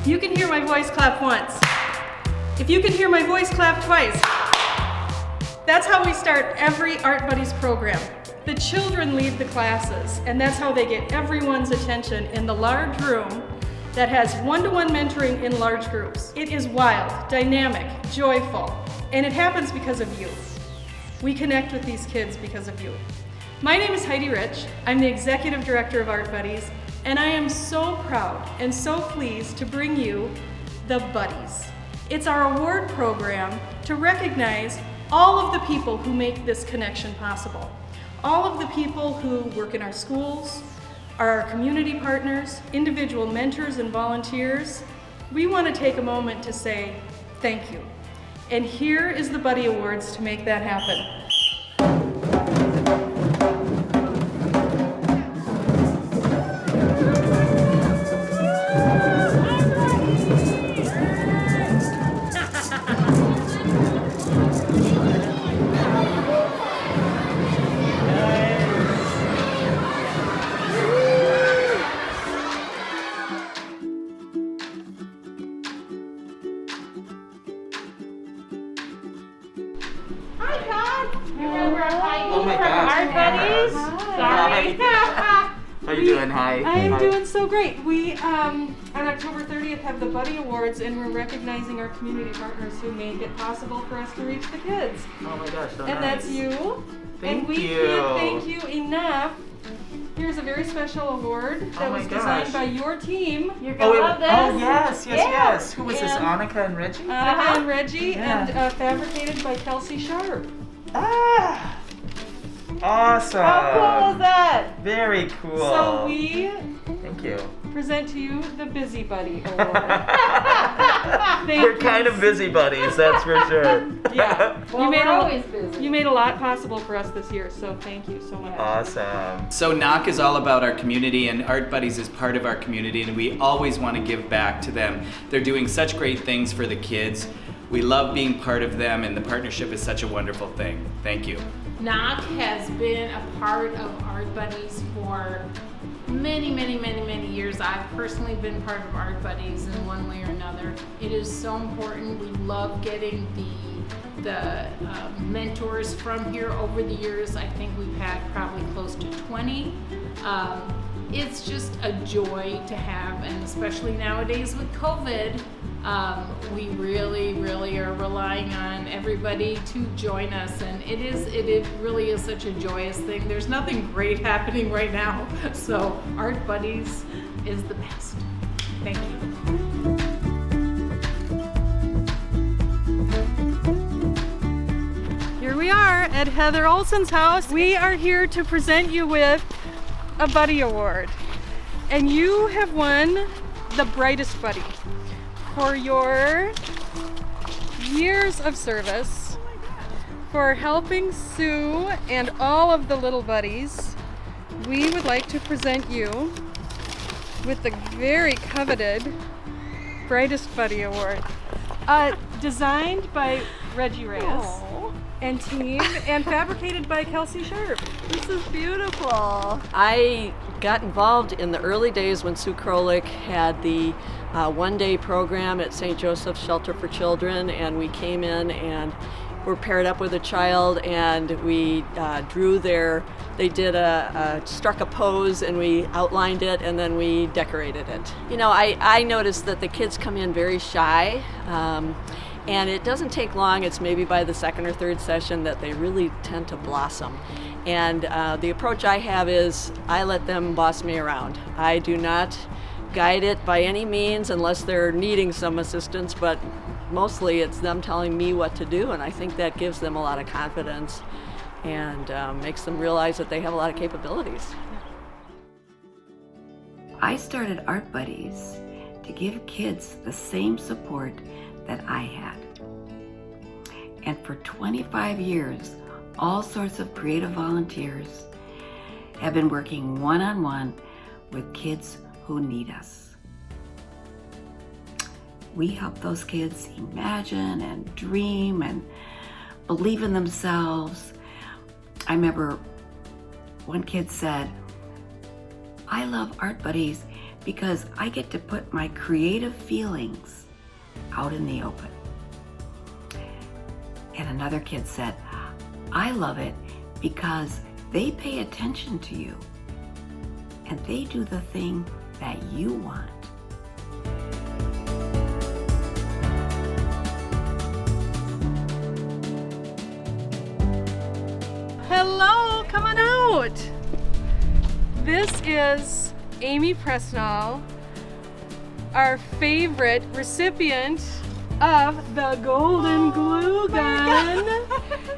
you can hear my voice, clap once. If you can hear my voice, clap twice. That's how we start every Art Buddies program. The children lead the classes, and that's how they get everyone's attention in the large room that has one-to-one mentoring in large groups. It is wild, dynamic, joyful, and it happens because of you. We connect with these kids because of you. My name is Heidi Rich. I'm the Executive Director of Art Buddies, and I am so proud and so pleased to bring you the Buddies. It's our award program to recognize all of the people who make this connection possible. All of the people who work in our schools, are our community partners, individual mentors and volunteers. We want to take a moment to say thank you. And here is the Buddy Awards to make that happen. Oh my gosh. Art Buddies? Hi. How you doing? Hi. I am doing so great. We, on October 30th, have the Buddy Awards, and we're recognizing our community partners who make it possible for us to reach the kids. Oh my gosh, so And nice. that's you. Thank and we you. can't thank you enough. Here's a very special award that was designed by your team. You're gonna love this. Oh yes, yes, Yeah. yes. Who was this? Annika and Reggie? Annika and Reggie, Yeah. and fabricated by Kelsey Sharp. Ah, awesome. How cool is that? Very cool. So we Thank you. present to you the Busy Buddy Award. Thank We're you. kind of busy buddies, that's for sure. Yeah. Well, we're always busy. You made a lot possible for us this year, so thank you so much. Awesome. So NOC is all about our community, and Art Buddies is part of our community, and we always want to give back to them. They're doing such great things for the kids. We love being part of them, and the partnership is such a wonderful thing. Thank you. NOC has been a part of Art Buddies for many years. I've personally been part of Art Buddies in one way or another. It is so important. We love getting the mentors from here over the years. I think we've had probably close to 20. It's just a joy to have, and especially nowadays with COVID, we really are relying on everybody to join us, and it really is such a joyous thing. There's nothing great happening right now, so Art Buddies is the best. Thank you. Here we are at Heather Olson's house. We are here to present you with a Buddy Award. And you have won the Brightest Buddy for your years of service, for helping Sue and all of the little buddies. We would like to present you with the very coveted Brightest Buddy Award. Designed by Reggie Reyes. Aww. And team, and fabricated by Kelsey Sharp. This is beautiful. I got involved in the early days when Sue Crolick had the one-day program at St. Joseph's Shelter for Children, and we came in and were paired up with a child, and we they did struck a pose, and we outlined it, and then we decorated it. You know, I noticed that the kids come in very shy, and it doesn't take long. It's maybe by the second or third session that they really tend to blossom. And the approach I have is I let them boss me around. I do not guide it by any means unless they're needing some assistance, but mostly it's them telling me what to do, and I think that gives them a lot of confidence and makes them realize that they have a lot of capabilities. I started Art Buddies to give kids the same support that I had. And for 25 years, all sorts of creative volunteers have been working one-on-one with kids who need us. We help those kids imagine and dream and believe in themselves. I remember one kid said, "I love Art Buddies because I get to put my creative feelings out in the open. And another kid said, I love it because they pay attention to you and they do the thing that you want. Hello, come on out. This is Amy Presnall, our favorite recipient of the Golden Glue Gun.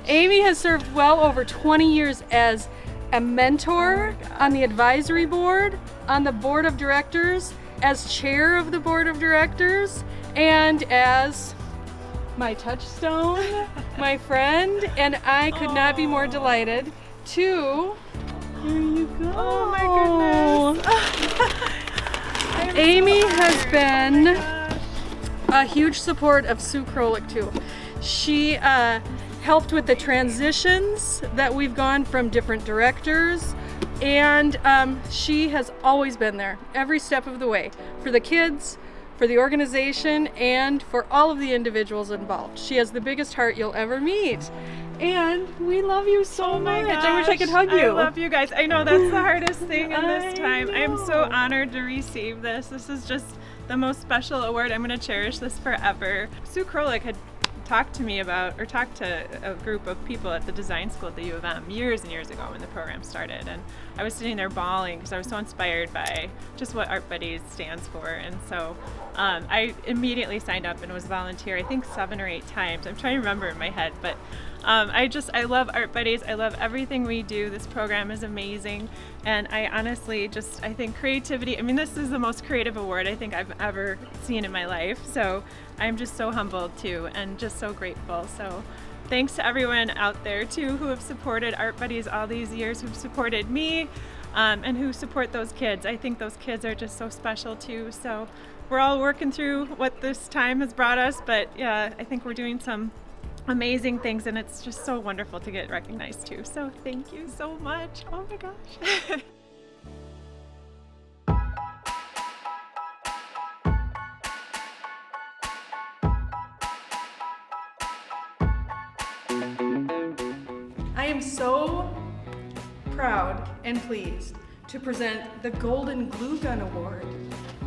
Amy has served well over 20 years as a mentor on the advisory board, on the board of directors, as chair of the board of directors, and as my touchstone, my friend, and I could not be more delighted to. Here you go. Oh my goodness. Amy has been a huge support of Sue Crolick too. She helped with the transitions that we've gone from different directors, and she has always been there every step of the way for the kids, for the organization, and for all of the individuals involved. She has the biggest heart you'll ever meet. And we love you so much. I wish I could hug you. I love you guys. I know that's the hardest thing in this time. I am so honored to receive this. This is just the most special award. I'm going to cherish this forever. Sue Crolick had talked to a group of people at the design school at the U of M years and years ago when the program started, and I was sitting there bawling because I was so inspired by just what Art Buddies stands for. And so I immediately signed up and was volunteer, I think 7 or 8 times. I'm trying to remember in my head, but I love Art Buddies. I love everything we do. This program is amazing, and I honestly I think creativity, this is the most creative award I think I've ever seen in my life, so I'm just so humbled too and just so grateful. So thanks to everyone out there too who have supported Art Buddies all these years, who've supported me, and who support those kids. I think those kids are just so special too. So we're all working through what this time has brought us, but yeah, I think we're doing some amazing things, and it's just so wonderful to get recognized too. So thank you so much. Oh my gosh. I am so proud and pleased to present the Golden Glue Gun Award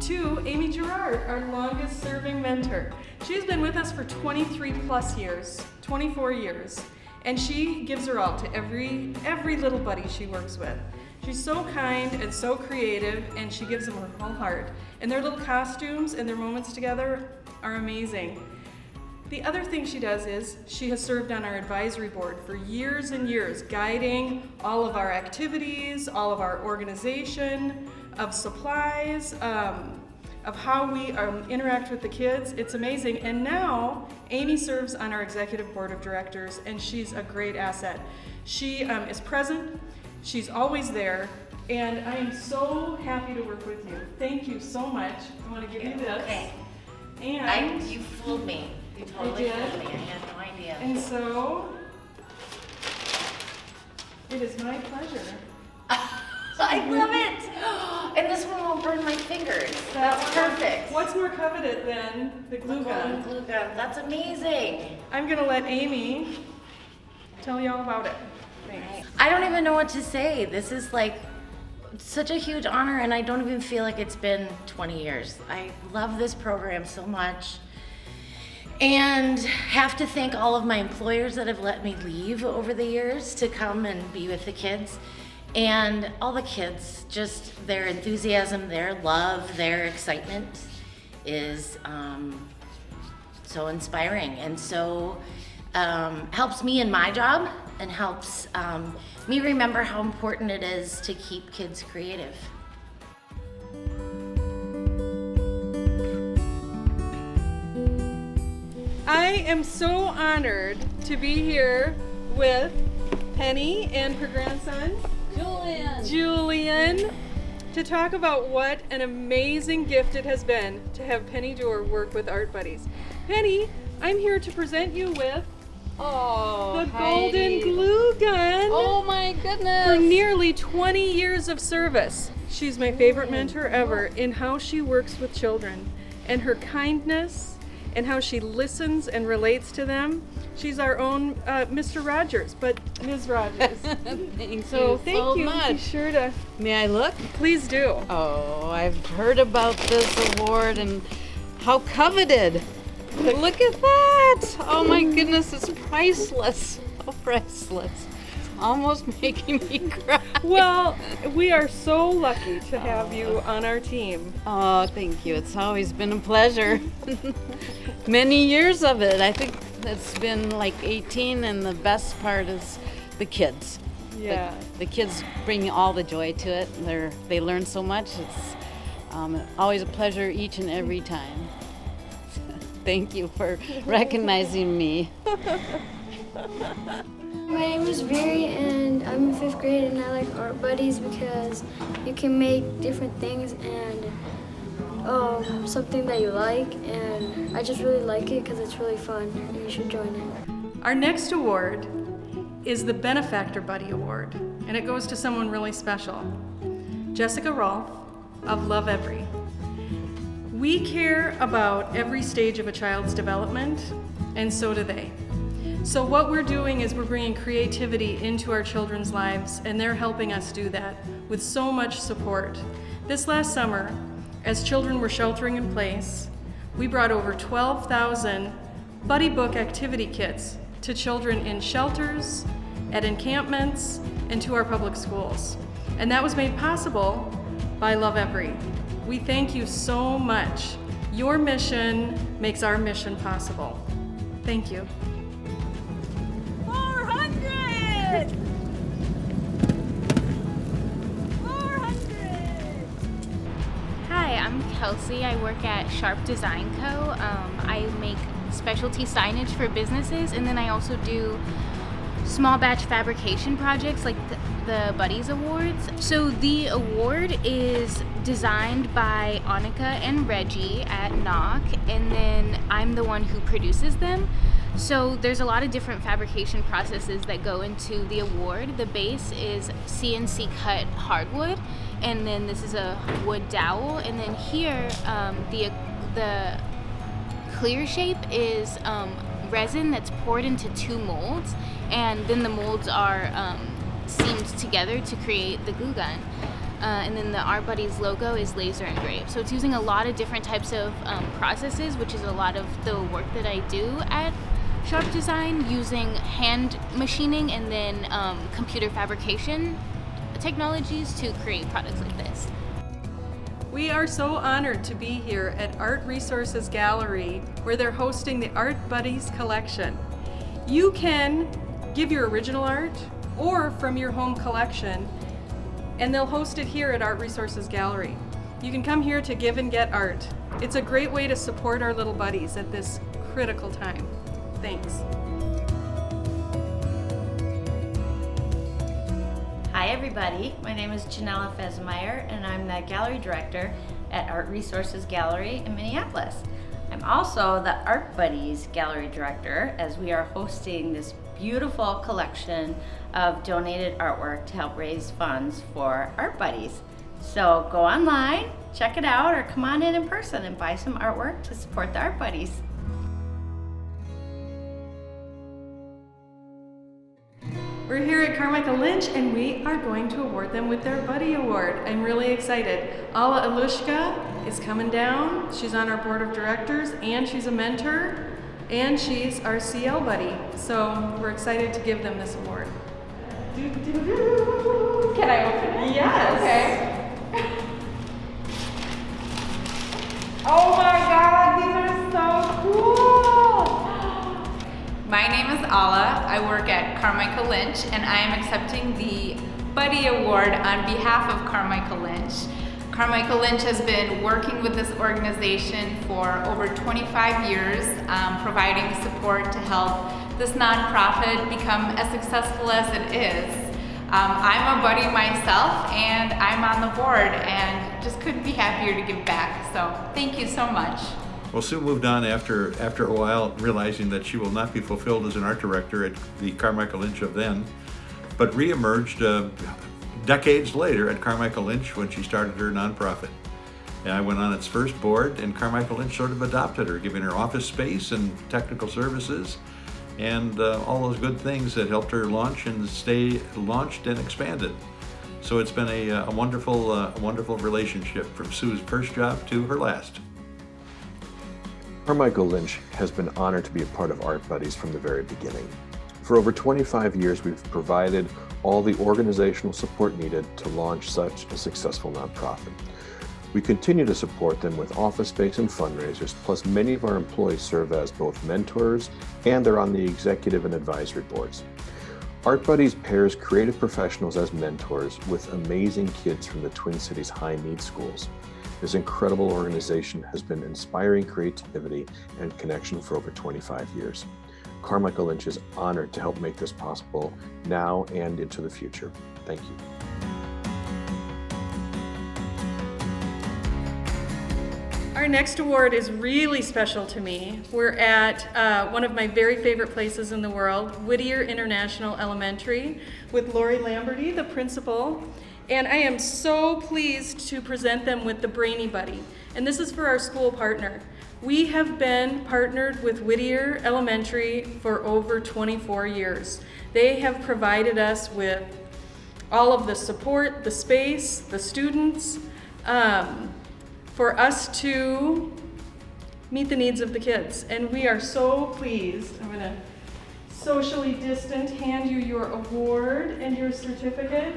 to Amy Gerard, our longest serving mentor. She's been with us for 23 plus years, 24 years, and she gives her all to every little buddy she works with. She's so kind and so creative, and she gives them her whole heart. And their little costumes and their moments together are amazing. The other thing she does is she has served on our advisory board for years and years, guiding all of our activities, all of our organization, of supplies, of how we interact with the kids. It's amazing. And now Amy serves on our executive board of directors, and she's a great asset. She is present, she's always there, and I am so happy to work with you. Thank you so much. I want to give you this. Okay. And You fooled me. You totally fooled me. I had no idea. And so, it is my pleasure. I love it. And this one won't burn my fingers. That's perfect. What's more coveted than the glue gun? Glue gun. That's amazing. I'm gonna let Amy tell you all about it. Thanks. I don't even know what to say. This is like such a huge honor, and I don't even feel like it's been 20 years. I love this program so much, and have to thank all of my employers that have let me leave over the years to come and be with the kids. And all the kids, just their enthusiasm, their love, their excitement is so inspiring, and so helps me in my job, and helps me remember how important it is to keep kids creative. I am so honored to be here with Penny and her grandson, Julian, to talk about what an amazing gift it has been to have Penny Dorr work with Art Buddies. Penny, I'm here to present you with the Golden Glue Gun Oh my goodness! for nearly 20 years of service. She's my favorite mentor ever in how she works with children and her kindness and how she listens and relates to them. She's our own Mr. Rogers, but Ms. Rogers. Thank you So thank you. Be much. sure to, May I look? please do. Oh, I've heard about this award and how coveted. Look at that. Oh my goodness, it's priceless. Oh, priceless. It's almost making me cry. Well, we are so lucky to have you on our team. Oh, thank you. It's always been a pleasure. Many years of it. I think it's been like 18, and the best part is the kids. Yeah. The kids bring all the joy to it. They learn so much. It's always a pleasure each and every time. Thank you for recognizing me. My name is Viri, and I'm in 5th grade, and I like Art Buddies because you can make different things and something that you like, and I just really like it because it's really fun, and you should join it. Our next award is the Benefactor Buddy Award, and it goes to someone really special. Jessica Rolfe of Love Every. We care about every stage of a child's development, and so do they. So what we're doing is we're bringing creativity into our children's lives, and they're helping us do that with so much support. This last summer, as children were sheltering in place, we brought over 12,000 buddy book activity kits to children in shelters, at encampments, and to our public schools. And that was made possible by Love Every. We thank you so much. Your mission makes our mission possible. Thank you. 400! 400! Hi, I'm Kelsey. I work at Sharp Design Co. I make specialty signage for businesses, and then I also do small batch fabrication projects like the Buddies Awards. So the award is designed by Annika and Reggie at Knock, and then I'm the one who produces them. So there's a lot of different fabrication processes that go into the award. The base is CNC cut hardwood, and then this is a wood dowel, and then here the clear shape is resin that's poured into 2 molds, and then the molds are seamed together to create the glue gun. And then the Art Buddies logo is laser engraved. So it's using a lot of different types of processes, which is a lot of the work that I do at Sharp Design, using hand machining and then computer fabrication technologies to create products like this. We are so honored to be here at Art Resources Gallery, where they're hosting the Art Buddies collection. You can give your original art or from your home collection, and they'll host it here at Art Resources Gallery. You can come here to give and get art. It's a great way to support our little buddies at this critical time. Thanks. Hi everybody, my name is Janella Fesmeyer, and I'm the gallery director at Art Resources Gallery in Minneapolis. I'm also the Art Buddies gallery director, as we are hosting this beautiful collection of donated artwork to help raise funds for Art Buddies. So go online, check it out, or come on in person and buy some artwork to support the Art Buddies. We're here at Carmichael Lynch, and we are going to award them with their Buddy Award. I'm really excited. Alla Alushka is coming down. She's on our board of directors, and she's a mentor, and she's our CL buddy. So we're excited to give them this award. Can I open it? Yes. Okay. Oh my God, these are so cool! My name is Alla. I work at Carmichael Lynch, and I am accepting the Buddy Award on behalf of Carmichael Lynch. Carmichael Lynch has been working with this organization for over 25 years, providing support to help this nonprofit become as successful as it is. I'm a buddy myself, and I'm on the board, and just couldn't be happier to give back. So thank you so much. Well, Sue moved on after a while, realizing that she will not be fulfilled as an art director at the Carmichael Lynch of then, but re-emerged decades later at Carmichael Lynch when she started her nonprofit. And I went on its first board, and Carmichael Lynch sort of adopted her, giving her office space and technical services and all those good things that helped her launch and stay launched and expanded. So it's been a wonderful relationship from Sue's first job to her last. Carmichael Lynch has been honored to be a part of Art Buddies from the very beginning. For over 25 years, we've provided all the organizational support needed to launch such a successful nonprofit. We continue to support them with office space and fundraisers, plus many of our employees serve as both mentors and they're on the executive and advisory boards. Art Buddies pairs creative professionals as mentors with amazing kids from the Twin Cities high-need schools. This incredible organization has been inspiring creativity and connection for over 25 years. Carmichael Lynch is honored to help make this possible now and into the future. Thank you. Our next award is really special to me. We're at one of my very favorite places in the world, Whittier International Elementary, with Lori Lamberty, the principal. And I am so pleased to present them with the Brainy Buddy. And this is for our school partner. We have been partnered with Whittier Elementary for over 24 years. They have provided us with all of the support, the space, the students, for us to meet the needs of the kids. And we are so pleased. I'm gonna socially distant hand you your award and your certificate.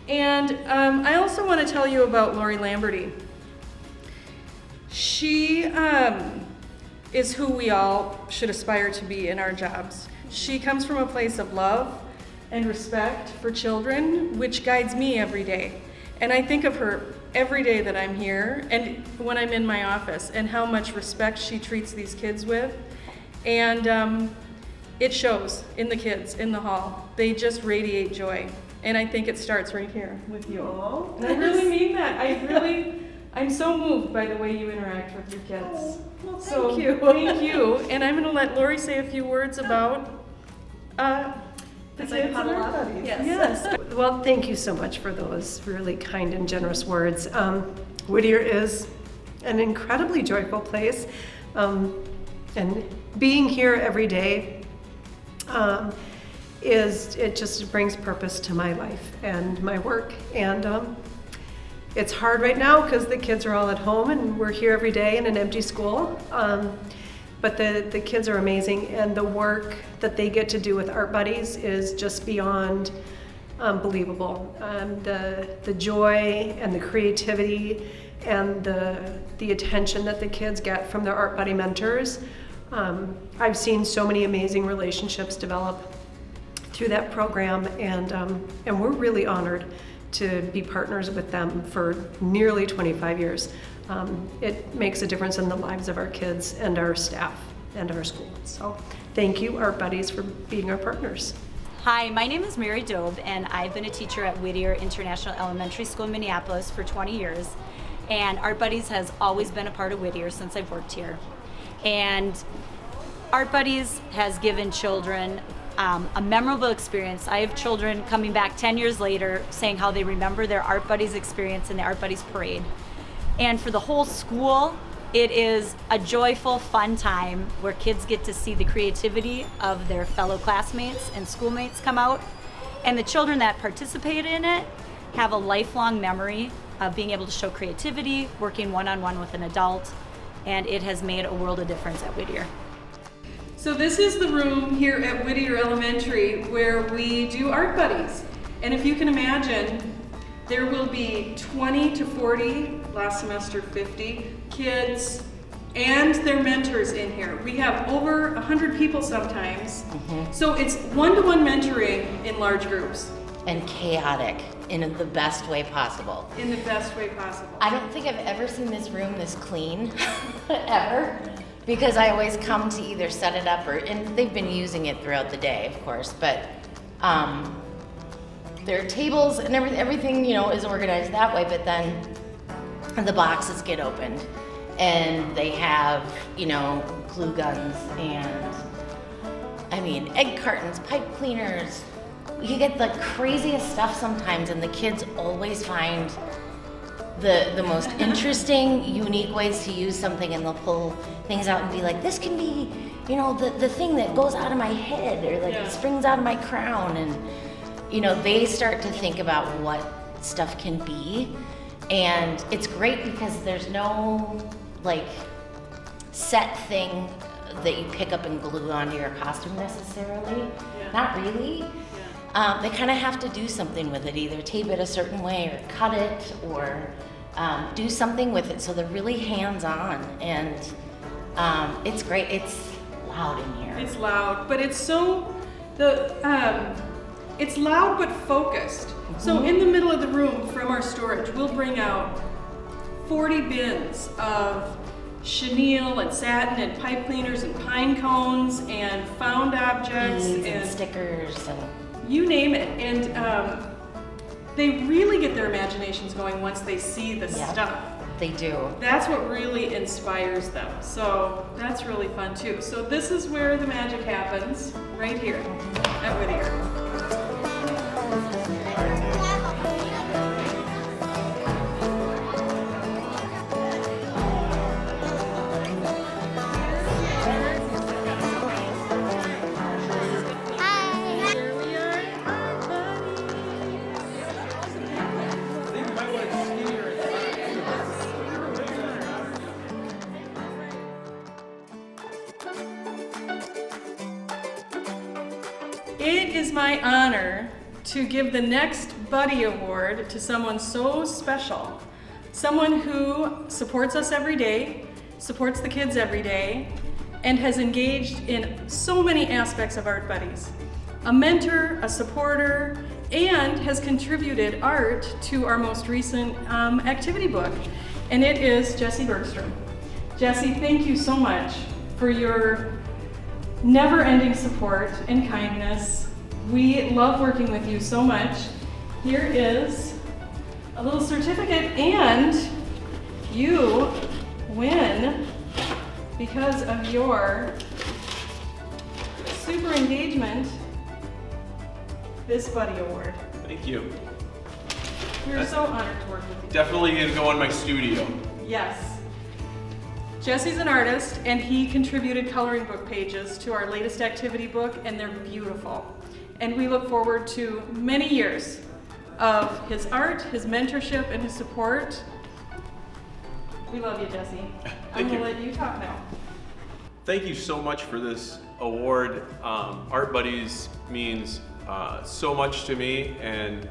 And I also want to tell you about Lori Lamberty. She is who we all should aspire to be in our jobs. She comes from a place of love and respect for children, which guides me every day. And I think of her every day that I'm here and when I'm in my office and how much respect she treats these kids with. And it shows in the kids in the hall. They just radiate joy. And I think it starts right here with you. Oh, and I really mean that. I'm so moved by the way you interact with your kids. Oh, well, So thank you. thank you. And I'm gonna let Lori say a few words about the kids and our buddies. Yes. Well, thank you so much for those really kind and generous words. Whittier is an incredibly joyful place, and being here every day it just brings purpose to my life and my work. And it's hard right now because the kids are all at home and we're here every day in an empty school. But the kids are amazing, and the work that they get to do with Art Buddies is just beyond believable. The joy and the creativity and the attention that the kids get from their Art Buddy mentors. I've seen so many amazing relationships develop through that program, and we're really honored to be partners with them for nearly 25 years. It makes a difference in the lives of our kids and our staff and our school. So thank you, Art Buddies, for being our partners. Hi, my name is Mary Dobe, and I've been a teacher at Whittier International Elementary School in Minneapolis for 20 years. And Art Buddies has always been a part of Whittier since I've worked here. And Art Buddies has given children a memorable experience. I have children coming back 10 years later saying how they remember their Art Buddies experience in the Art Buddies parade. And for the whole school, it is a joyful, fun time where kids get to see the creativity of their fellow classmates and schoolmates come out. And the children that participate in it have a lifelong memory of being able to show creativity, working one-on-one with an adult, and it has made a world of difference at Whittier. So this is the room here at Whittier Elementary where we do Art Buddies. And if you can imagine, there will be 20 to 40, last semester 50, kids and their mentors in here. We have over 100 people sometimes. So it's one-to-one mentoring in large groups. And chaotic in the best way possible. In the best way possible. I don't think I've ever seen this room this clean, ever. Because I always come to either set it up and they've been using it throughout the day, of course, but there are tables and everything, is organized that way, but then the boxes get opened and they have, glue guns and, egg cartons, pipe cleaners, you get the craziest stuff sometimes, and the kids always find the most interesting, unique ways to use something, and they'll pull things out and be like, this can be, you know, the thing that goes out of my head, or like it springs out of my crown. And, you know, they start to think about what stuff can be. And it's great because there's no like set thing that you pick up and glue onto your costume necessarily. Not really. They kind of have to do something with it, either tape it a certain way or cut it, or do something with it. So they're really hands-on, and it's great. It's loud in here. It's loud, but it's so, it's loud but focused. So in the middle of the room from our storage, we'll bring out 40 bins of chenille and satin and pipe cleaners and pine cones and found objects and stickers and you name it. And they really get their imaginations going once they see the stuff. They do. That's what really inspires them. So that's really fun too. So this is where the magic happens, right here at Whittier. It is my honor to give the next Buddy Award to someone so special. Someone who supports us every day, supports the kids every day, and has engaged in so many aspects of Art Buddies. A mentor, a supporter, and has contributed art to our most recent activity book. And it is Jessie Bergstrom. Jessie, thank you so much for your never-ending support and kindness. We love working with you so much. Here is a little certificate, and you win, because of your super engagement, this Buddy Award. Thank you. We're so honored to work with you. Definitely gonna go in my studio. Yes. Jesse's an artist, and he contributed coloring book pages to our latest activity book, and they're beautiful. And we look forward to many years of his art, his mentorship, and his support. We love you, Jesse. I'm gonna let you talk now. Thank you so much for this award. Art Buddies means so much to me, and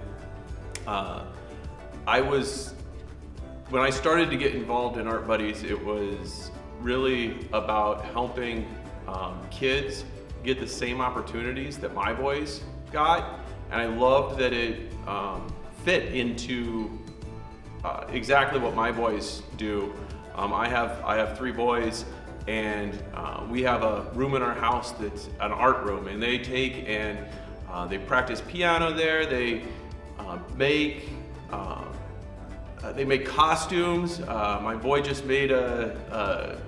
when I started to get involved in Art Buddies, it was really about helping kids get the same opportunities that my boys got, and I loved that it fit into exactly what my boys do. I have 3 boys, and we have a room in our house that's an art room, and they take and they practice piano there. They make costumes. My boy just made a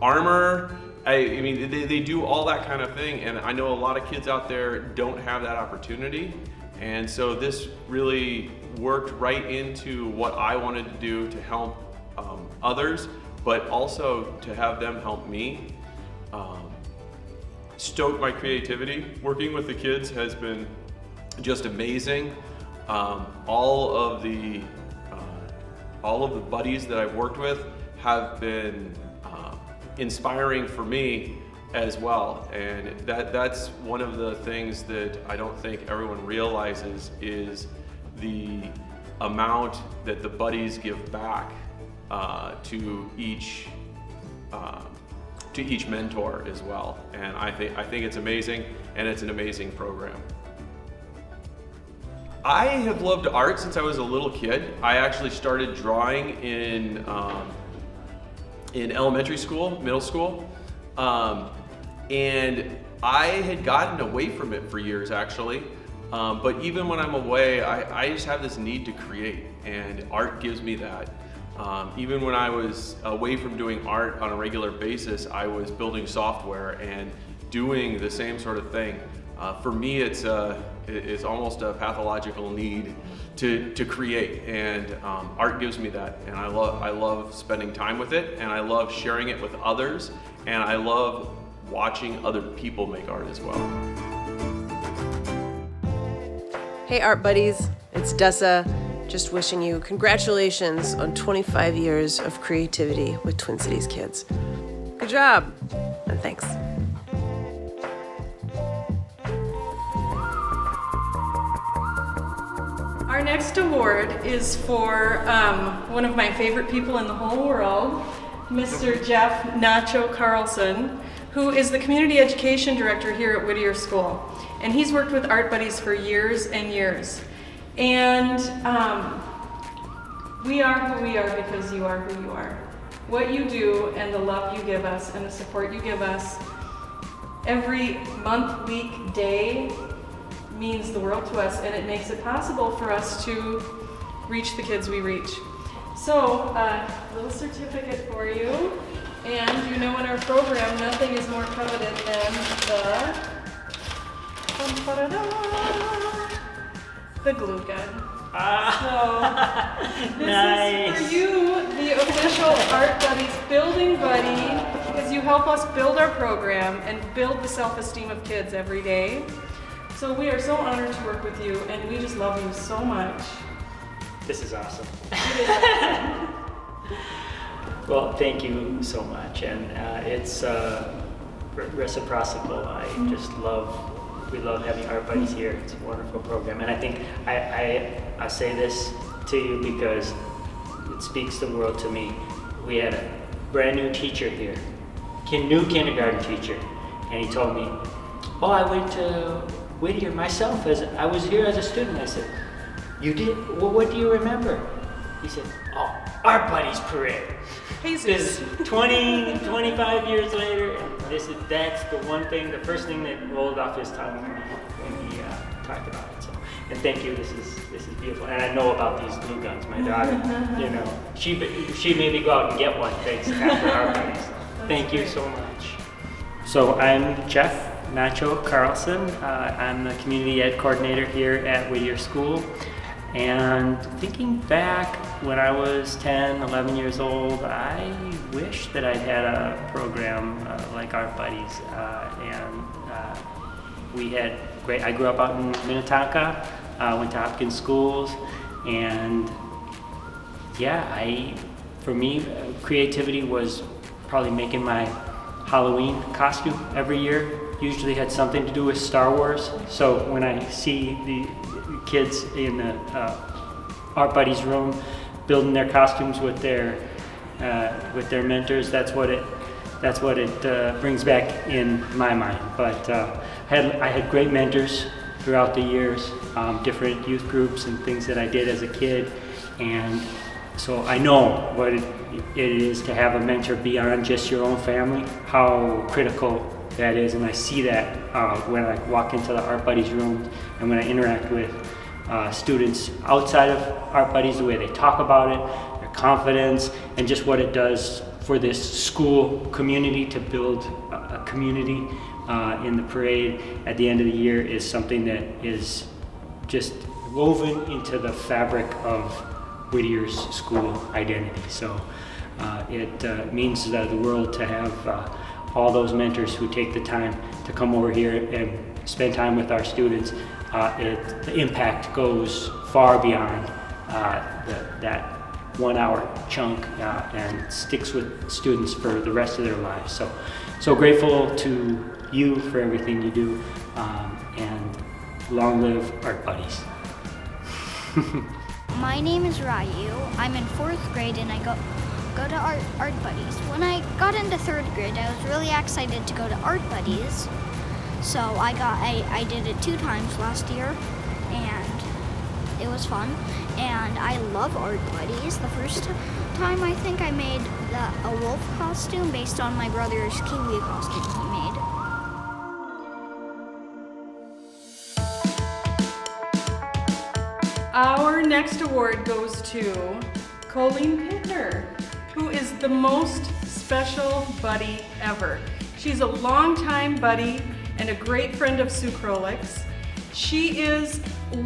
armor. I mean, they do all that kind of thing, and I know a lot of kids out there don't have that opportunity, and so this really worked right into what I wanted to do to help others, but also to have them help me. Stoke my creativity. Working with the kids has been just amazing. All of the buddies that I've worked with have been inspiring for me as well, and that's one of the things that I don't think everyone realizes is the amount that the buddies give back to each mentor as well, and I think it's amazing, and it's an amazing program. I have loved art since I was a little kid. I actually started drawing in elementary school, middle school, and I had gotten away from it for years actually, but even when I'm away, I just have this need to create, and art gives me that. Even when I was away from doing art on a regular basis, I was building software and doing the same sort of thing. For me, it's almost a pathological need to create, and art gives me that, and I love spending time with it, and I love sharing it with others, and I love watching other people make art as well. Hey Art Buddies, it's Dessa, just wishing you congratulations on 25 years of creativity with Twin Cities Kids. Good job, and thanks. Our next award is for one of my favorite people in the whole world, Mr. Jeff Nacho Carlson, who is the Community Education Director here at Whittier School. And he's worked with Art Buddies for years and years. And we are who we are because you are who you are. What you do and the love you give us and the support you give us every month, week, day means the world to us, and it makes it possible for us to reach the kids we reach. So, a little certificate for you. And you know in our program, nothing is more coveted than the glue gun. So this is for you, the official Art Buddies building buddy, because you help us build our program and build the self-esteem of kids every day. So we are so honored to work with you, and we just love you so much. This is awesome. It is awesome. Well, thank you so much, and it's reciprocal. We love having Art Buddies here. It's a wonderful program, and I think I say this to you because it speaks the world to me. We had a brand new teacher here, new kindergarten teacher, and he told me, "Oh, I went to Whittier myself I was here as a student." I said, "You did? Well, what do you remember?" He said, "Oh, Art Buddies parade." This is 25 years later, and that's the one thing, the first thing that rolled off his tongue when he talked about it. So, and thank you. This is beautiful, and I know about these glue guns. My daughter, she made me go out and get one. Thanks after Art Buddies. Thank you so much. So I'm Jeff Nacho Carlson. I'm the community ed coordinator here at Whittier School. And thinking back when I was 10, 11 years old, I wish that I'd had a program like Art Buddies. We had I grew up out in Minnetonka, went to Hopkins schools, and for me, creativity was probably making my Halloween costume every year. Usually had something to do with Star Wars. So when I see the kids in the Art Buddies room building their costumes with their mentors, that's what it brings back in my mind. But I had great mentors throughout the years, different youth groups and things that I did as a kid, and so I know what it is to have a mentor beyond just your own family, how critical that is, and I see that when I walk into the Art Buddies room and when I interact with students outside of Art Buddies, the way they talk about it, their confidence, and just what it does for this school community to build a community in the parade at the end of the year is something that is just woven into the fabric of Whittier's school identity. So it means the world to have all those mentors who take the time to come over here and spend time with our students. The impact goes far beyond that 1 hour chunk and sticks with students for the rest of their lives. So grateful to you for everything you do, and long live Art Buddies. My name is Ryu. I'm in 4th grade and I go to Art Buddies. When I got into 3rd grade, I was really excited to go to Art Buddies. So I did it 2 times last year, and it was fun. And I love Art Buddies. The first time I think I made a wolf costume based on my brother's kiwi costume he made. Our next award goes to Colleen Pittner, who is the most special buddy ever. She's a longtime buddy, and a great friend of Sue Crolick's. She is,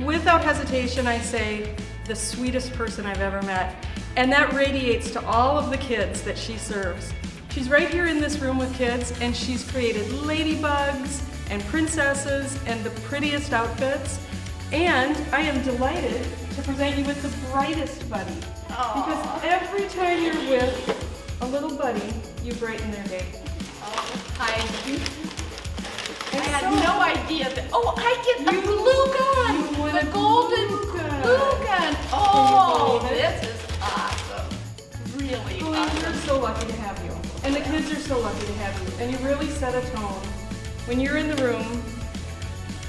without hesitation, I say, the sweetest person I've ever met. And that radiates to all of the kids that she serves. She's right here in this room with kids, and she's created ladybugs and princesses and the prettiest outfits. And I am delighted to present you with the brightest buddy. Because every time you're with a little buddy, you brighten their day. I had no idea that. Oh, I get a glue gun! The golden glue gun! Oh, this is awesome. Really awesome. We're so lucky to have you. And the kids are so lucky to have you. And you really set a tone. When you're in the room,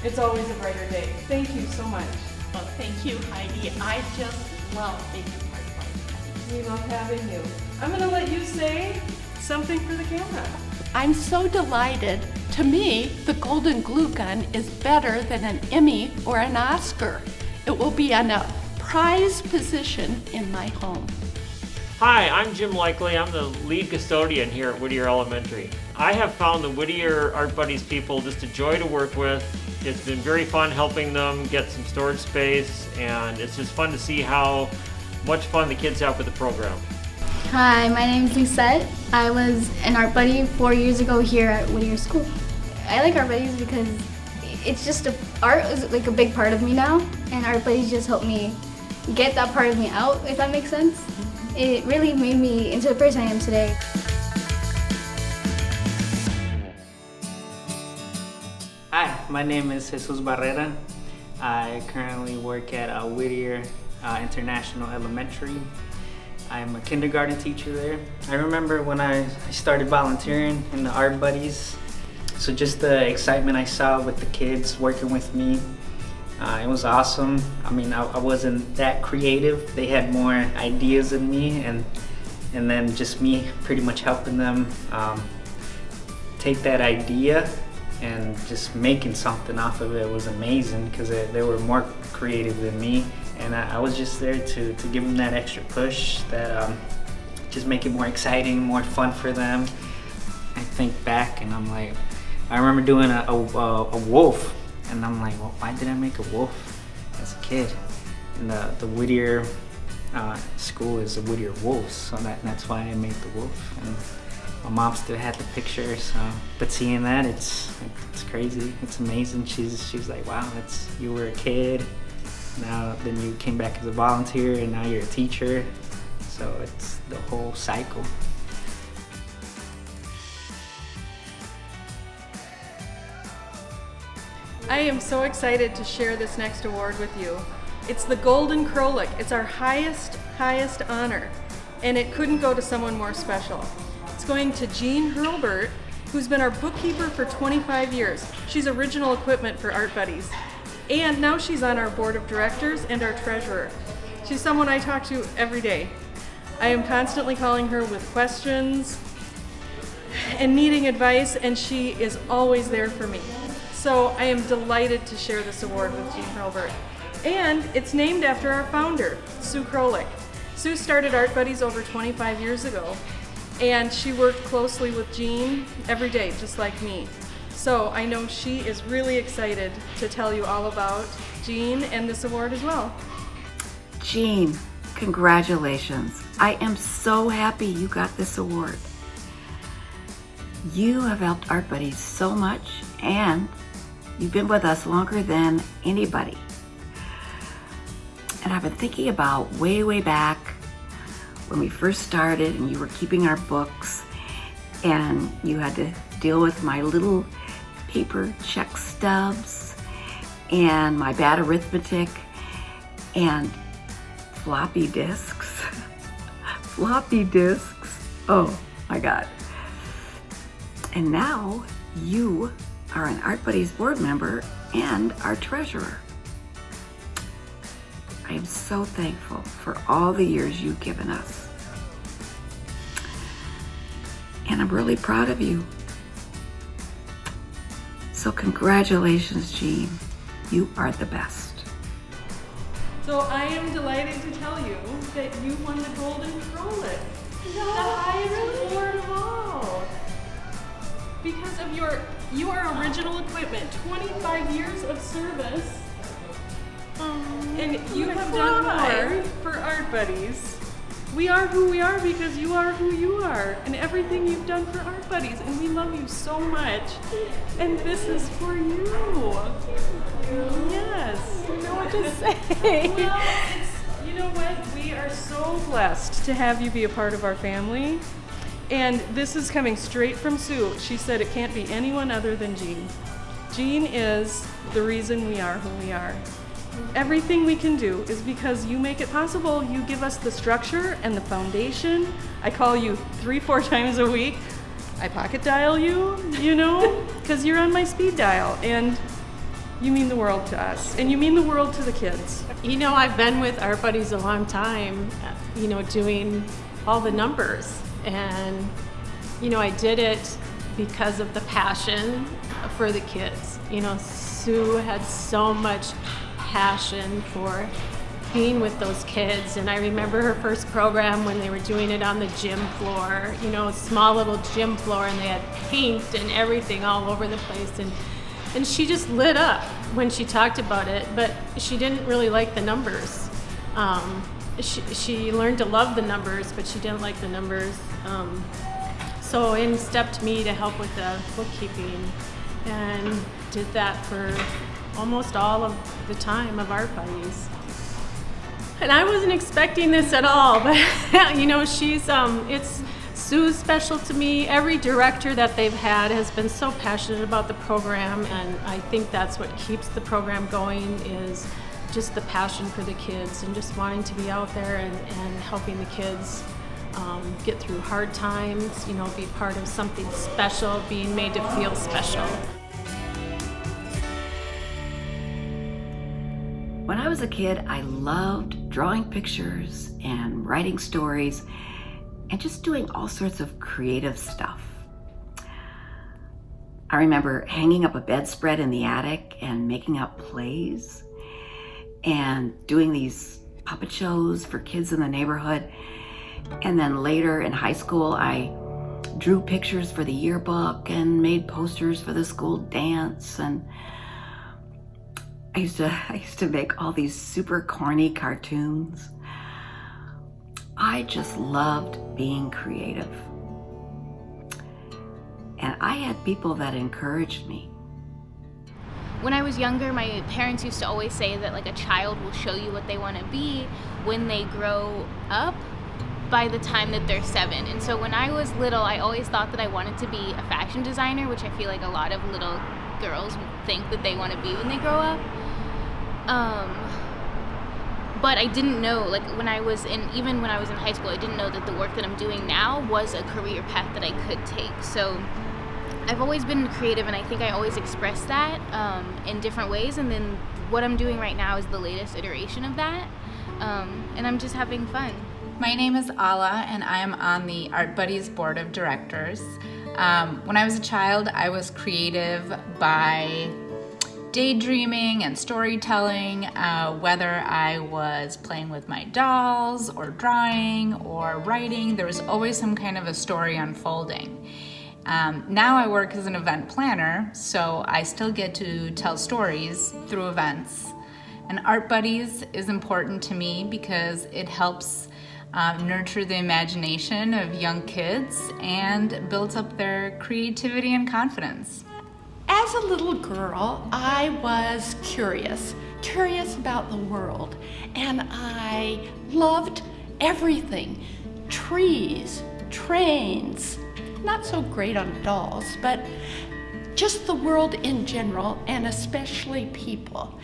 it's always a brighter day. Thank you so much. Well, thank you, Heidi. I just love being part of Art. We love having you. I'm going to let you say something for the camera. I'm so delighted. To me, the Golden Glue Gun is better than an Emmy or an Oscar. It will be on a prized position in my home. Hi, I'm Jim Likely. I'm the lead custodian here at Whittier Elementary. I have found the Whittier Art Buddies people just a joy to work with. It's been very fun helping them get some storage space, and it's just fun to see how much fun the kids have with the program. Hi, my name is Lisette. I was an art buddy 4 years ago here at Whittier School. I like art buddies because it's just art is like a big part of me now, and art buddies just help me get that part of me out, if that makes sense. It really made me into the person I am today. Hi, my name is Jesus Barrera. I currently work at Whittier International Elementary. I'm a kindergarten teacher there. I remember when I started volunteering in the Art Buddies, so just the excitement I saw with the kids working with me, it was awesome. I mean, I wasn't that creative. They had more ideas than me, and then just me pretty much helping them take that idea and just making something off of it was amazing because they were more creative than me. And I was just there to give them that extra push, that just make it more exciting, more fun for them. I think back and I'm like, I remember doing a wolf, and I'm like, well, why did I make a wolf as a kid? And the Whittier school is the Whittier Wolves, so that's why I made the wolf. And my mom still had the picture, so but seeing that, it's crazy, it's amazing. She's like, wow, you were a kid. Now, then you came back as a volunteer, and now you're a teacher. So it's the whole cycle. I am so excited to share this next award with you. It's the Golden Crolick. It's our highest honor, and it couldn't go to someone more special. It's going to Jean Hurlbert, who's been our bookkeeper for 25 years. She's original equipment for Art Buddies. And now she's on our board of directors and our treasurer. She's someone I talk to every day. I am constantly calling her with questions and needing advice, and she is always there for me. So I am delighted to share this award with Jean Hurlbert. And it's named after our founder, Sue Crolick. Sue started Art Buddies over 25 years ago, and she worked closely with Jean every day, just like me. So I know she is really excited to tell you all about Jean and this award as well. Jean, congratulations. I am so happy you got this award. You have helped Art Buddies so much, and you've been with us longer than anybody. And I've been thinking about way back when we first started and you were keeping our books and you had to deal with my little paper check stubs and my bad arithmetic and floppy disks. Floppy disks. Oh my God. And now you are an Art Buddies board member and our treasurer. I am so thankful for all the years you've given us. And I'm really proud of you. So congratulations, Jean. You are the best. So I am delighted to tell you that you won the Golden Crolick, the highest award of all. Because of you are a original equipment, 25 years of service. And you have done more for Art Buddies. We are who we are because you are who you are, and everything you've done for Art Buddies, and we love you so much. And this is for you. Yes. I don't know what to say. Well, you know what? We are so blessed to have you be a part of our family. And this is coming straight from Sue. She said it can't be anyone other than Jean. Jean is the reason we are who we are. Everything we can do is because you make it possible. You give us the structure and the foundation. I call you 3-4 times a week. I pocket dial you, you know, because you're on my speed dial, and you mean the world to us, and you mean the world to the kids. You know, I've been with Art Buddies a long time, you know, doing all the numbers. And, you know, I did it because of the passion for the kids. You know, Sue had so much passion for being with those kids. And I remember her first program when they were doing it on the gym floor, you know, a small little gym floor, and they had paint and everything all over the place. And she just lit up when she talked about it, but she didn't really like the numbers. She learned to love the numbers, but she didn't like the numbers. So in stepped me to help with the bookkeeping, and did that for almost all of the time of Art Buddies. And I wasn't expecting this at all, but you know, it's Sue's special to me. Every director that they've had has been so passionate about the program, and I think that's what keeps the program going, is just the passion for the kids and just wanting to be out there and helping the kids get through hard times, you know, be part of something special, being made to feel special. When I was a kid, I loved drawing pictures and writing stories and just doing all sorts of creative stuff. I remember hanging up a bedspread in the attic and making up plays and doing these puppet shows for kids in the neighborhood. And then later in high school, I drew pictures for the yearbook and made posters for the school dance. And I used to make all these super corny cartoons. I just loved being creative. And I had people that encouraged me. When I was younger, my parents used to always say that like a child will show you what they want to be when they grow up by the time that they're 7. And so when I was little, I always thought that I wanted to be a fashion designer, which I feel like a lot of little girls think that they want to be when they grow up. But I didn't know, like even when I was in high school, I didn't know that the work that I'm doing now was a career path that I could take. So I've always been creative, and I think I always express that in different ways. And then what I'm doing right now is the latest iteration of that. And I'm just having fun. My name is Ala, and I am on the Art Buddies Board of Directors. When I was a child, I was creative by daydreaming and storytelling, whether I was playing with my dolls or drawing or writing, there was always some kind of a story unfolding. Now I work as an event planner, so I still get to tell stories through events. And Art Buddies is important to me because it helps nurture the imagination of young kids and builds up their creativity and confidence. As a little girl, I was curious about the world, and I loved everything. Trees, trains, not so great on dolls, but just the world in general, and especially people.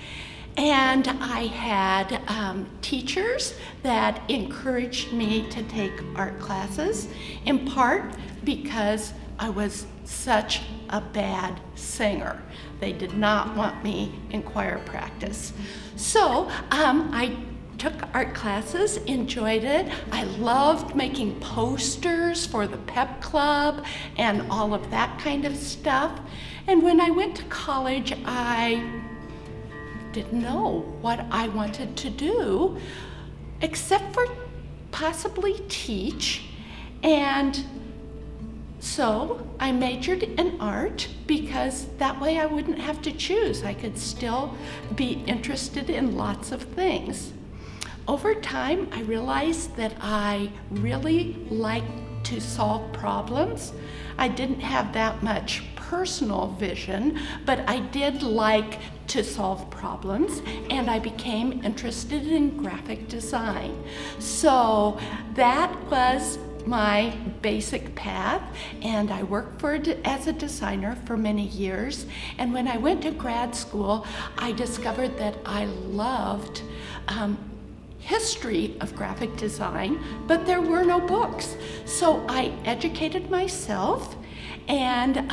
And I had teachers that encouraged me to take art classes, in part because I was such a bad singer. They did not want me in choir practice. So I took art classes, enjoyed it. I loved making posters for the pep club and all of that kind of stuff. And when I went to college, I didn't know what I wanted to do, except for possibly teach. And so So I majored in art because that way I wouldn't have to choose. I could still be interested in lots of things. Over time, I realized that I really liked to solve problems. I didn't have that much personal vision, but I did like to solve problems, and I became interested in graphic design. So that was my basic path, and I worked as a designer for many years. And when I went to grad school, I discovered that I loved history of graphic design, but there were no books. So I educated myself, and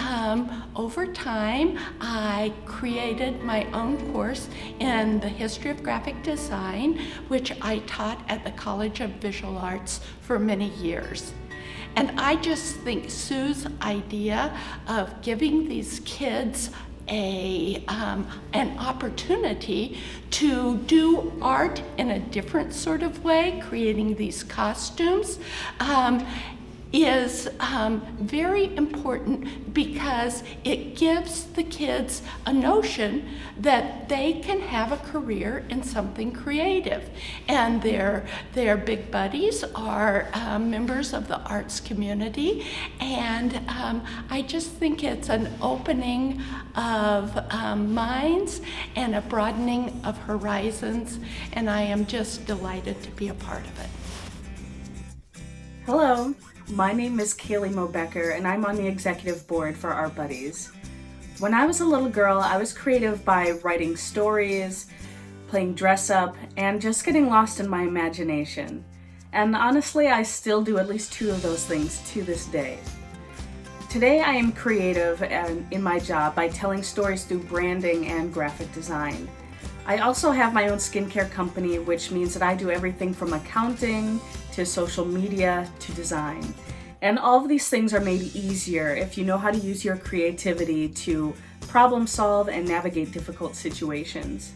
over time I created my own course in the history of graphic design, which I taught at the College of Visual Arts for many years. And I just think Sue's idea of giving these kids an opportunity to do art in a different sort of way, creating these costumes, is very important because it gives the kids a notion that they can have a career in something creative. And their big buddies are members of the arts community, and I just think it's an opening of minds and a broadening of horizons, and I am just delighted to be a part of it. Hello. My name is Kaylee Mobecker, and I'm on the executive board for Art Buddies. When I was a little girl, I was creative by writing stories, playing dress up, and just getting lost in my imagination. And honestly, I still do at least 2 of those things to this day. Today, I am creative in my job by telling stories through branding and graphic design. I also have my own skincare company, which means that I do everything from accounting to social media to design. And all of these things are made easier if you know how to use your creativity to problem solve and navigate difficult situations.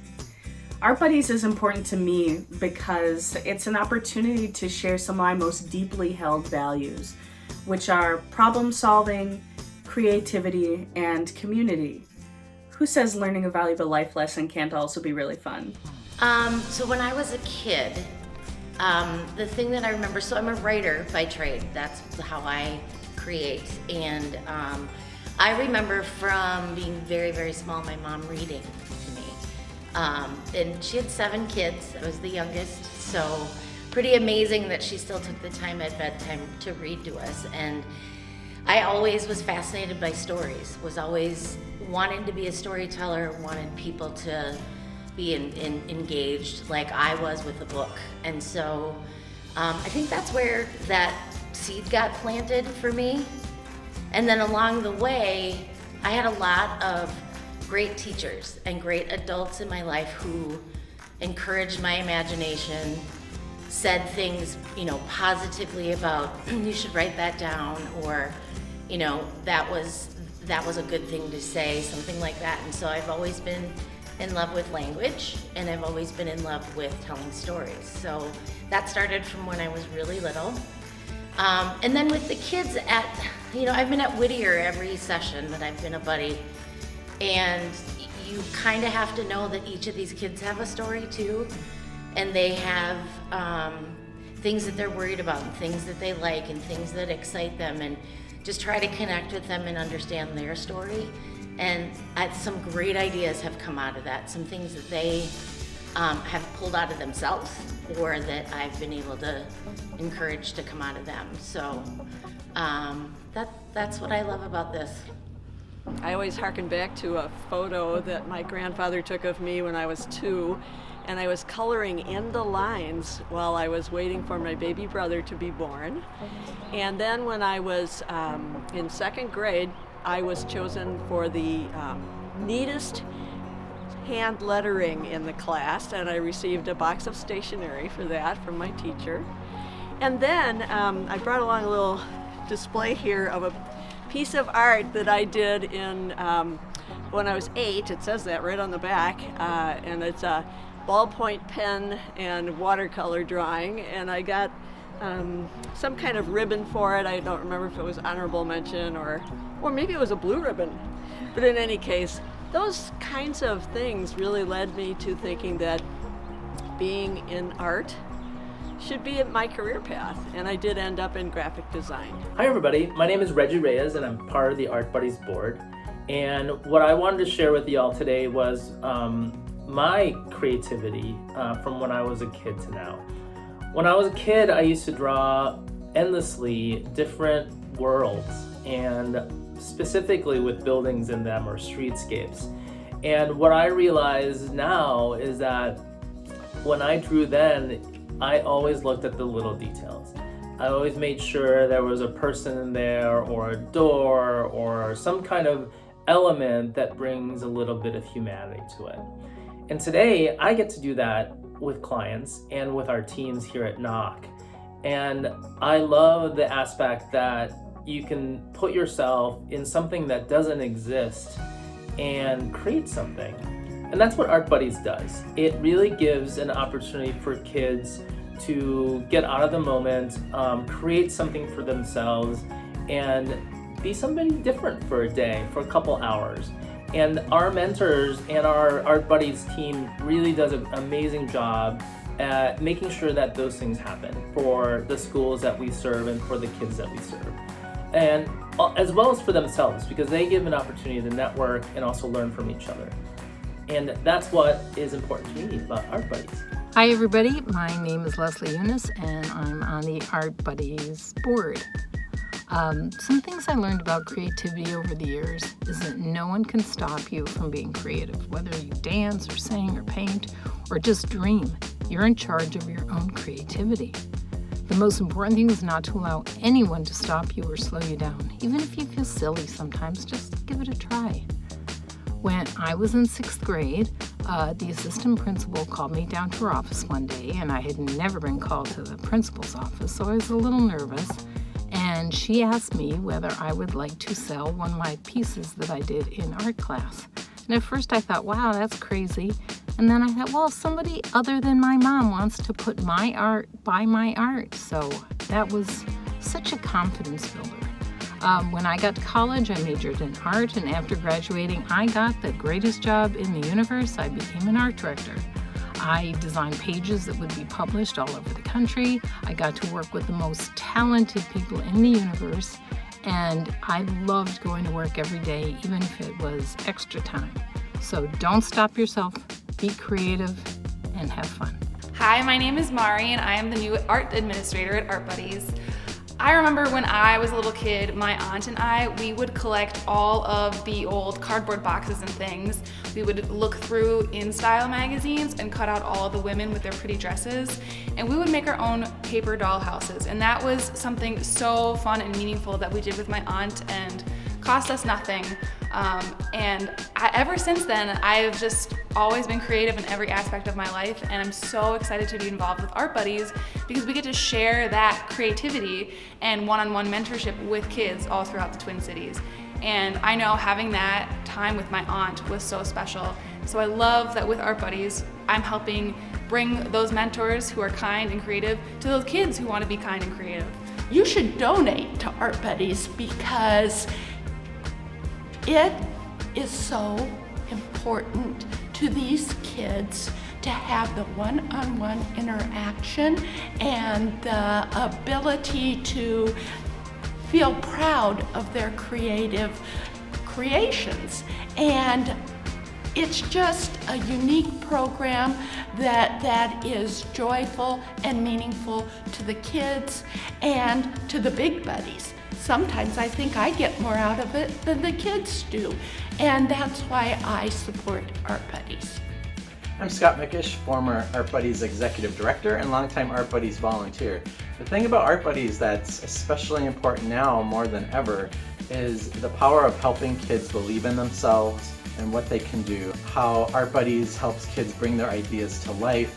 Art Buddies is important to me because it's an opportunity to share some of my most deeply held values, which are problem solving, creativity, and community. Who says learning a valuable life lesson can't also be really fun? So when I was a kid, the thing that I remember, so I'm a writer by trade. That's how I create. And I remember from being very, very small, my mom reading to me. And she had 7 kids. I was the youngest. So pretty amazing that she still took the time at bedtime to read to us. And I always was fascinated by stories, was always wanted to be a storyteller, wanted people to be engaged like I was with the book. And so I think that's where that seed got planted for me. And then along the way, I had a lot of great teachers and great adults in my life who encouraged my imagination, said things, positively about, you should write that down, or, that was a good thing to say, something like that. And so I've always been in love with language, and I've always been in love with telling stories. So that started from when I was really little. And then with the kids I've been at Whittier every session that I've been a buddy, and you kind of have to know that each of these kids have a story too, and they have things that they're worried about, and things that they like, and things that excite them, and just try to connect with them and understand their story. And some great ideas have come out of that, some things that they have pulled out of themselves, or that I've been able to encourage to come out of them. So that's what I love about this. I always harken back to a photo that my grandfather took of me when I was 2, and I was coloring in the lines while I was waiting for my baby brother to be born. And then when I was in 2nd grade, I was chosen for the neatest hand lettering in the class, and I received a box of stationery for that from my teacher. And then I brought along a little display here of a piece of art that I did in when I was 8. It says that right on the back, and it's a ballpoint pen and watercolor drawing, and I got some kind of ribbon for it. I don't remember if it was honorable mention or maybe it was a blue ribbon. But in any case, those kinds of things really led me to thinking that being in art should be my career path, and I did end up in graphic design. Hi everybody, my name is Reggie Reyes and I'm part of the Art Buddies board. And what I wanted to share with y'all today was my creativity from when I was a kid to now. When I was a kid, I used to draw endlessly different worlds, and specifically with buildings in them or streetscapes. And what I realize now is that when I drew then, I always looked at the little details. I always made sure there was a person in there or a door or some kind of element that brings a little bit of humanity to it. And today I get to do that with clients and with our teams here at Knock. And I love the aspect that you can put yourself in something that doesn't exist and create something. And that's what Art Buddies does. It really gives an opportunity for kids to get out of the moment, create something for themselves, and be somebody different for a day, for a couple hours. And our mentors and our Art Buddies team really does an amazing job at making sure that those things happen for the schools that we serve and for the kids that we serve. And as well as for themselves, because they give an opportunity to network and also learn from each other. And that's what is important to me about Art Buddies. Hi everybody, my name is Leslie Eunice and I'm on the Art Buddies board. Some things I learned about creativity over the years is that no one can stop you from being creative, whether you dance or sing or paint or just dream. You're in charge of your own creativity. The most important thing is not to allow anyone to stop you or slow you down. Even if you feel silly sometimes, just give it a try. When I was in 6th grade, the assistant principal called me down to her office one day, and I had never been called to the principal's office, so I was a little nervous. And she asked me whether I would like to sell one of my pieces that I did in art class. And at first I thought, wow, that's crazy. And then I thought, well, somebody other than my mom wants to put my art, buy my art. So that was such a confidence builder. When I got to college, I majored in art, and after graduating, I got the greatest job in the universe. I became an art director. I designed pages that would be published all over the country. I got to work with the most talented people in the universe, and I loved going to work every day, even if it was extra time. So don't stop yourself, be creative, and have fun. Hi, my name is Mari, and I am the new art administrator at Art Buddies. I remember when I was a little kid, my aunt and I, we would collect all of the old cardboard boxes and things. We would look through InStyle magazines and cut out all of the women with their pretty dresses, and we would make our own paper doll houses. And that was something so fun and meaningful that we did with my aunt and cost us nothing. Ever since then, I've just always been creative in every aspect of my life, and I'm so excited to be involved with Art Buddies because we get to share that creativity and one-on-one mentorship with kids all throughout the Twin Cities. And I know having that time with my aunt was so special. So I love that with Art Buddies, I'm helping bring those mentors who are kind and creative to those kids who want to be kind and creative. You should donate to Art Buddies because it is so important to these kids to have the one-on-one interaction and the ability to feel proud of their creative creations. And it's just a unique program that is joyful and meaningful to the kids and to the big buddies. Sometimes I think I get more out of it than the kids do, and that's why I support Art Buddies. I'm Scott Mickish, former Art Buddies Executive Director and longtime Art Buddies volunteer. The thing about Art Buddies that's especially important now more than ever is the power of helping kids believe in themselves and what they can do. How Art Buddies helps kids bring their ideas to life,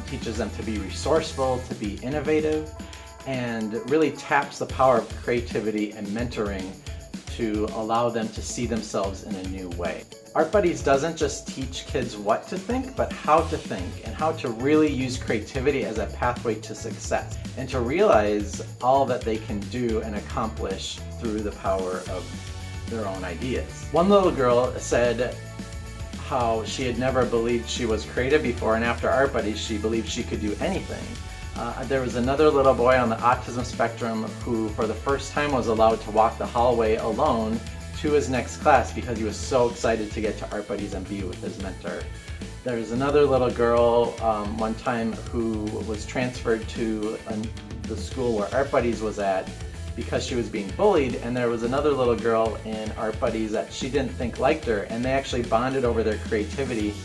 teaches them to be resourceful, to be innovative, and really taps the power of creativity and mentoring to allow them to see themselves in a new way. Art Buddies doesn't just teach kids what to think, but how to think and how to really use creativity as a pathway to success and to realize all that they can do and accomplish through the power of their own ideas. One little girl said how she had never believed she was creative before, and after Art Buddies she believed she could do anything. There was another little boy on the autism spectrum who for the first time was allowed to walk the hallway alone to his next class because he was so excited to get to Art Buddies and be with his mentor. There was another little girl one time who was transferred to the school where Art Buddies was at because she was being bullied, and there was another little girl in Art Buddies that she didn't think liked her, and they actually bonded over their creativity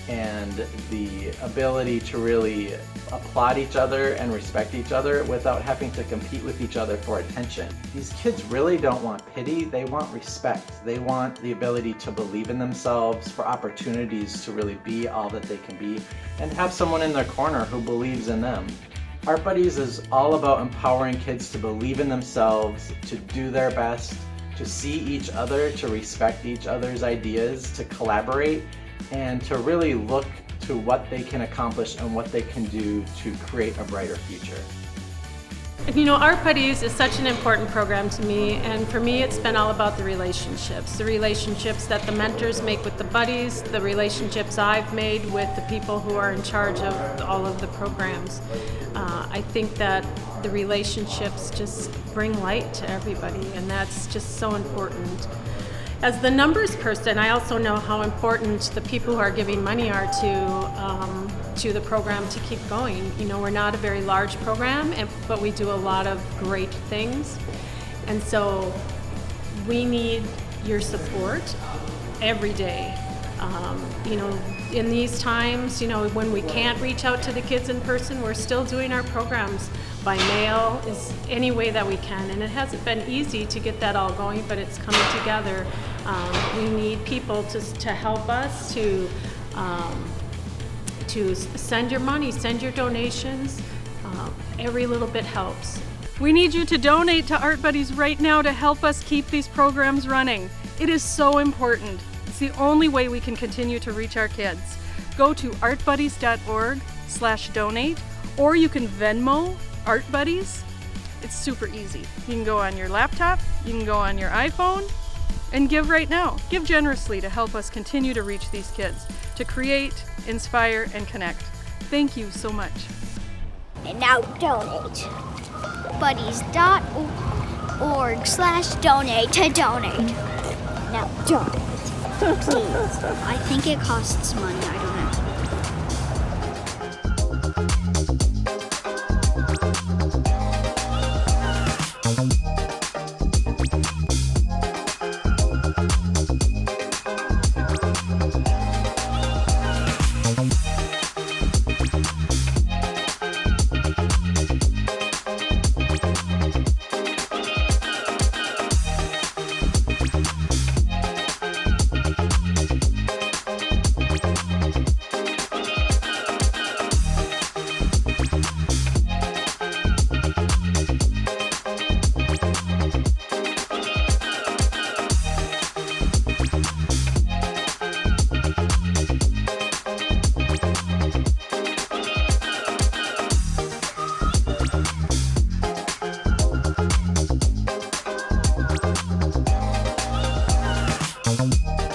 and the ability to really applaud each other and respect each other without having to compete with each other for attention. These kids really don't want pity, they want respect. They want the ability to believe in themselves, for opportunities to really be all that they can be, and have someone in their corner who believes in them. Art Buddies is all about empowering kids to believe in themselves, to do their best, to see each other, to respect each other's ideas, to collaborate, and to really look to what they can accomplish and what they can do to create a brighter future. You know, Art Buddies is such an important program to me, and for me it's been all about the relationships that the mentors make with the buddies, the relationships I've made with the people who are in charge of all of the programs. I think that the relationships just bring light to everybody, and that's just so important. As the numbers person, I also know how important the people who are giving money are to the program to keep going. You know, we're not a very large program, but we do a lot of great things. And so we need your support every day. You know, in these times, you know, when we can't reach out to the kids in person, we're still doing our programs by mail, is any way that we can. And it hasn't been easy to get that all going, but it's coming together. We need people to help us to send your money, send your donations. Every little bit helps. We need you to donate to Art Buddies right now to help us keep these programs running. It is so important. It's the only way we can continue to reach our kids. Go to artbuddies.org/donate, or you can Venmo Art Buddies. It's super easy. You can go on your laptop, you can go on your iPhone, and give right now. Give generously to help us continue to reach these kids, to create, inspire, and connect. Thank you so much. And now donate. buddies.org/donate to donate. Now donate. Please. I think it costs money. I don't know. Bye.